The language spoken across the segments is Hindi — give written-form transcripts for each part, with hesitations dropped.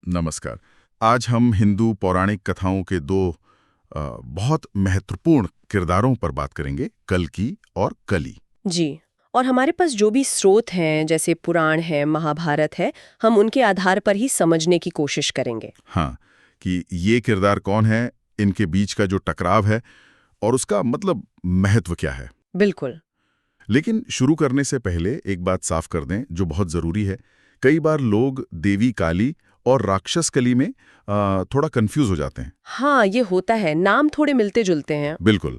नमस्कार। आज हम हिंदू पौराणिक कथाओं के दो बहुत महत्वपूर्ण किरदारों पर बात करेंगे, कल्की और कली। जी। और हमारे पास जो भी स्रोत हैं, जैसे पुराण है, महाभारत है, हम उनके आधार पर ही समझने की कोशिश करेंगे। हाँ, कि ये किरदार कौन है, इनके बीच का जो टकराव है और उसका मतलब महत्व क्या है। बिल्कुल। लेकिन शुरू करने से पहले एक बात साफ कर दें जो बहुत जरूरी है। कई बार लोग देवी काली और राक्षस कली में थोड़ा कंफ्यूज हो जाते हैं। हाँ, ये होता है, नाम थोड़े मिलते जुलते हैं। बिल्कुल।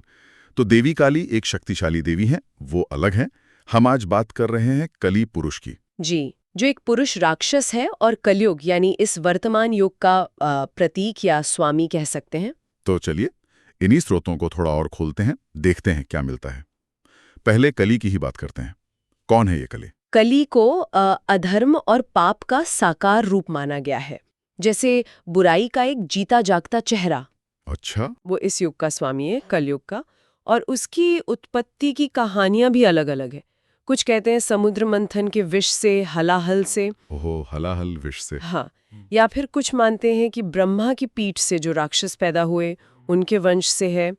तो देवी काली एक शक्तिशाली देवी हैं, वो अलग हैं। हम आज बात कर रहे हैं कली पुरुष की। जी, जो एक पुरुष राक्षस है और कलयुग यानी इस वर्तमान युग का प्रतीक या स्वामी कह सकते हैं। तो चलिए इन्हीं स्रोतों को थोड़ा और खोलते हैं, देखते हैं क्या मिलता है। पहले कली की ही बात करते हैं। कौन है ये कली? कली को अधर्म और पाप का साकार रूप माना गया है, जैसे बुराई का एक जीता जागता चेहरा। अच्छा। वो इस युग का स्वामी है, कलयुग का। और उसकी उत्पत्ति की कहानियां भी अलग अलग है। कुछ कहते हैं समुद्र मंथन के विष से, हलाहल से। ओहो, हलाहल विष से। हाँ, या फिर कुछ मानते हैं कि ब्रह्मा की पीठ से जो राक्षस पैदा हुए उनके वंश से है।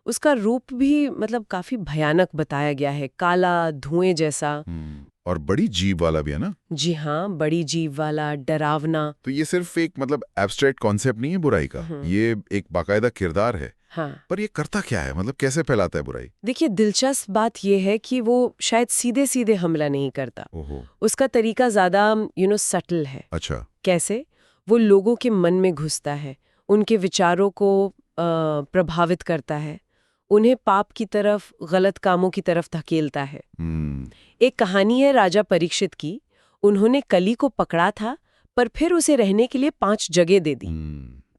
उसका रूप भी मतलब काफी भयानक बताया गया है, काला धुएं जैसा। और बड़ी जीव वाला भी है ना? जी हाँ, बड़ी जीव वाला, डरावना। तो ये सिर्फ एक मतलब एब्स्ट्रैक्ट कॉन्सेप्ट नहीं है बुराई का, ये एक बाकायदा किरदार है। हाँ, पर ये करता क्या है, मतलब कैसे फैलाता है बुराई? देखिए दिलचस्प बात यह है कि वो शायद सीधे सीधे हमला नहीं करता। ओहो। उसका तरीका ज्यादा सटल है। अच्छा। कैसे? वो लोगों के मन में घुसता है, उनके विचारों को प्रभावित करता है, उन्हें पाप की तरफ, गलत कामों की तरफ धकेलता है। एक कहानी है राजा परीक्षित की। उन्होंने कली को पकड़ा था, पर फिर उसे रहने के लिए 5 जगह दे दी।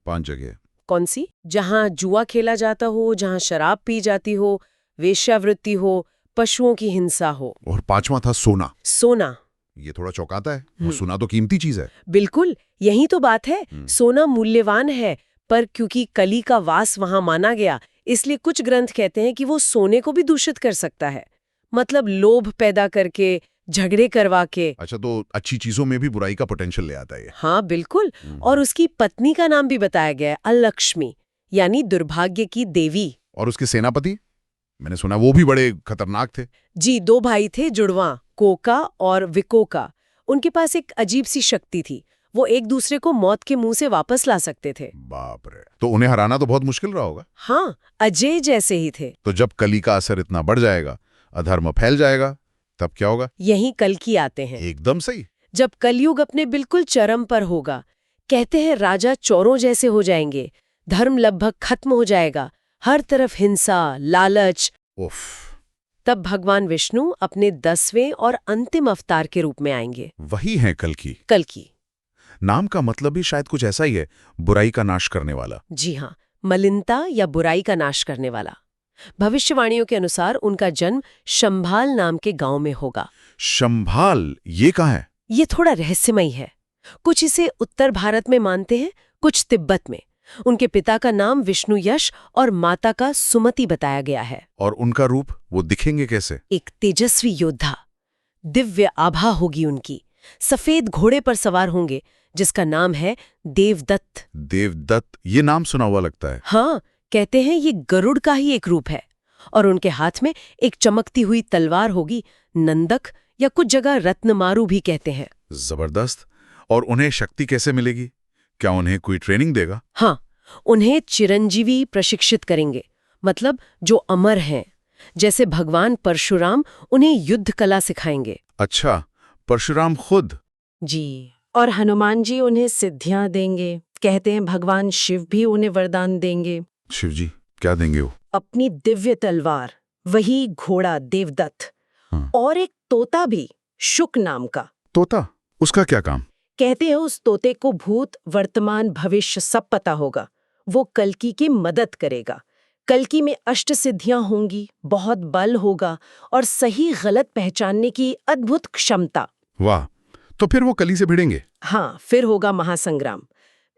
5 जगह? कौन सी? जहां जुआ खेला जाता हो, जहां शराब पी जाती हो, वेश्यावृत्ति हो, पशुओं की हिंसा हो। और 5वां था सोना। सोना। ये थोड़ा चौंकाता है, और सोना तो कीमती चीज है। बिल्कुल, यही तो बात है। सोना मूल्यवान है, पर क्योंकि कली का वास वहां माना गया, इसलिए कुछ ग्रंथ कहते हैं कि वो सोने को भी दूषित कर सकता है। मतलब लोभ पैदा करके, झगड़े करवा के। अच्छा, तो अच्छी चीजों में भी बुराई का पोटेंशियल ले आता है ये। हाँ बिल्कुल। और उसकी पत्नी का नाम भी बताया गया है, अलक्ष्मी, यानी दुर्भाग्य की देवी। और उसके सेनापति, मैंने सुना वो भी बड़े खतरनाक थे। जी, 2 भाई थे जुड़वा, कोका और विकोका। उनके पास एक अजीब सी शक्ति थी, वो एक दूसरे को मौत के मुंह से वापस ला सकते थे। बाप रे, तो उन्हें हराना तो बहुत मुश्किल रहा होगा। हाँ, अजय जैसे ही थे। तो जब कली का असर इतना बढ़ जाएगा, अधर्म फैल जाएगा, तब क्या होगा? यहीं कल्कि आते हैं। एकदम सही। जब कलयुग अपने बिल्कुल चरम पर होगा, कहते हैं राजा चोरों जैसे हो जाएंगे, धर्म लगभग खत्म हो जाएगा, हर तरफ हिंसा, लालच। उफ। तब भगवान विष्णु अपने 10वें और अंतिम अवतार के रूप में आएंगे। वही है कल्कि। कल्कि। नाम का मतलब भी शायद कुछ ऐसा ही है, बुराई का नाश करने वाला। जी हाँ, मलिनता या बुराई का नाश करने वाला। भविष्यवाणियों के अनुसार उनका जन्म शंभाल नाम के गांव में होगा। शंभाल, ये कहाँ है? ये थोड़ा रहस्यमयी है। कुछ इसे उत्तर भारत में मानते हैं, कुछ तिब्बत में। उनके पिता का नाम विष्णु यश और माता का सुमति बताया गया है। और उनका रूप, वो दिखेंगे कैसे? एक तेजस्वी योद्धा, दिव्य आभा होगी उनकी, सफेद घोड़े पर सवार होंगे, जिसका नाम है देवदत्त। देवदत्त, ये नाम सुना हुआ लगता है। हाँ, कहते हैं ये गरुड़ का ही एक रूप है। और उनके हाथ में एक चमकती हुई तलवार होगी, नंदक या कुछ जगह रत्नमारू भी कहते हैं। जबरदस्त। और उन्हें शक्ति कैसे मिलेगी? क्या उन्हें कोई ट्रेनिंग देगा? हाँ, उन्हें चिरंजीवी प्रशिक्षित करेंगे, मतलब जो अमर हैं। जैसे भगवान परशुराम उन्हें युद्ध कला सिखाएंगे। अच्छा, परशुराम खुद? जी, और हनुमान जी उन्हें सिद्धियां देंगे। कहते हैं भगवान शिव भी उन्हें वरदान देंगे। शिव जी क्या देंगे वो? अपनी दिव्य तलवार, वही घोड़ा देवदत्त। हाँ। और एक तोता भी, शुक नाम का। तोता? उसका क्या काम? कहते हैं उस तोते को भूत, वर्तमान, भविष्य सब पता होगा। वो कल्कि की मदद करेगा। कल्कि में अष्ट सिद्धियां होंगी, बहुत बल होगा और सही गलत पहचानने की अद्भुत क्षमता। वाह, तो फिर वो कली से भिड़ेंगे? हाँ, फिर होगा महासंग्राम।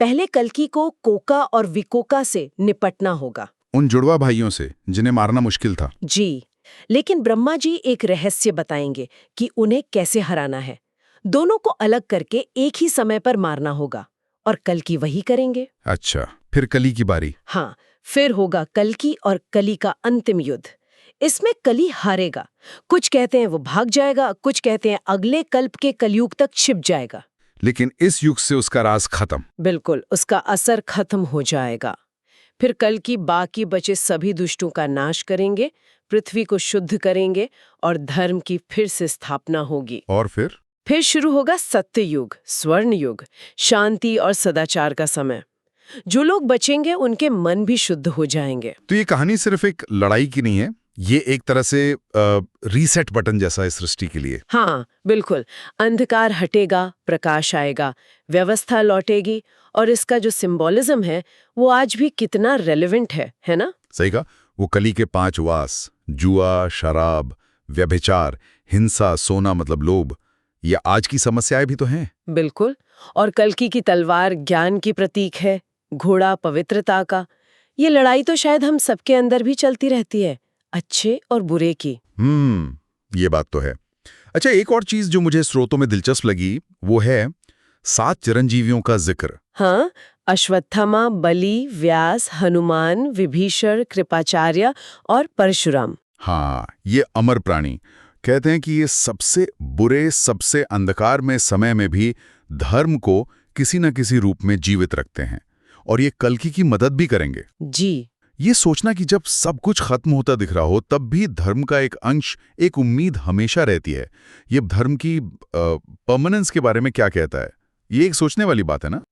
पहले कल्कि को कोका और विकोका से निपटना होगा। उन जुड़वा भाइयों से जिन्हें मारना मुश्किल था। जी, लेकिन ब्रह्मा जी एक रहस्य बताएंगे कि उन्हें कैसे हराना है। दोनों को अलग करके एक ही समय पर मारना होगा। और कल्कि वही करेंगे। अच्छा, फिर कली की बारी। हाँ, फिर होगा कल्कि और कली का अंतिम युद्ध। इसमें कली हारेगा। कुछ कहते हैं वो भाग जाएगा, कुछ कहते हैं अगले कल्प के कलयुग तक छिप जाएगा। लेकिन इस युग से उसका राज खत्म। बिल्कुल, उसका असर खत्म हो जाएगा। फिर कल्कि बाकी बचे सभी दुष्टों का नाश करेंगे, पृथ्वी को शुद्ध करेंगे और धर्म की फिर से स्थापना होगी। और फिर शुरू होगा सत्य युग, स्वर्ण युग, शांति और सदाचार का समय। जो लोग बचेंगे उनके मन भी शुद्ध हो जाएंगे। तो ये कहानी सिर्फ एक लड़ाई की नहीं है, ये एक तरह से रीसेट बटन जैसा है सृष्टि के लिए। हाँ, बिल्कुल। अंधकार हटेगा, प्रकाश आएगा, व्यवस्था लौटेगी और इसका जो सिंबोलिज्म है वो आज भी कितना रेलेवेंट है ना? सही कहा। वो कली के 5 वास, जुआ, शराब, व्यभिचार, हिंसा, सोना मतलब लोभ, ये आज की समस्याएं भी तो हैं। बिल्कुल। और कल्कि की तलवार ज्ञान की प्रतीक है, घोड़ा पवित्रता का। ये लड़ाई तो शायद हम सबके अंदर भी चलती रहती है, अच्छे और बुरे की। ये बात तो है। अच्छा, एक और चीज जो मुझे स्रोतों में दिलचस्प लगी वो है 7 चिरंजीवियों का जिक्र। हाँ, अश्वत्थामा, बलि, व्यास, हनुमान, विभीषण, कृपाचार्य और परशुराम। हाँ, ये अमर प्राणी। कहते हैं कि ये सबसे बुरे, सबसे अंधकार में समय में भी धर्म को किसी न किसी रूप में जीवित रखते हैं और ये कल्कि की मदद भी करेंगे। जी। ये सोचना कि जब सब कुछ खत्म होता दिख रहा हो तब भी धर्म का एक अंश, एक उम्मीद हमेशा रहती है। ये धर्म की परमानेंस के बारे में क्या कहता है? ये एक सोचने वाली बात है ना।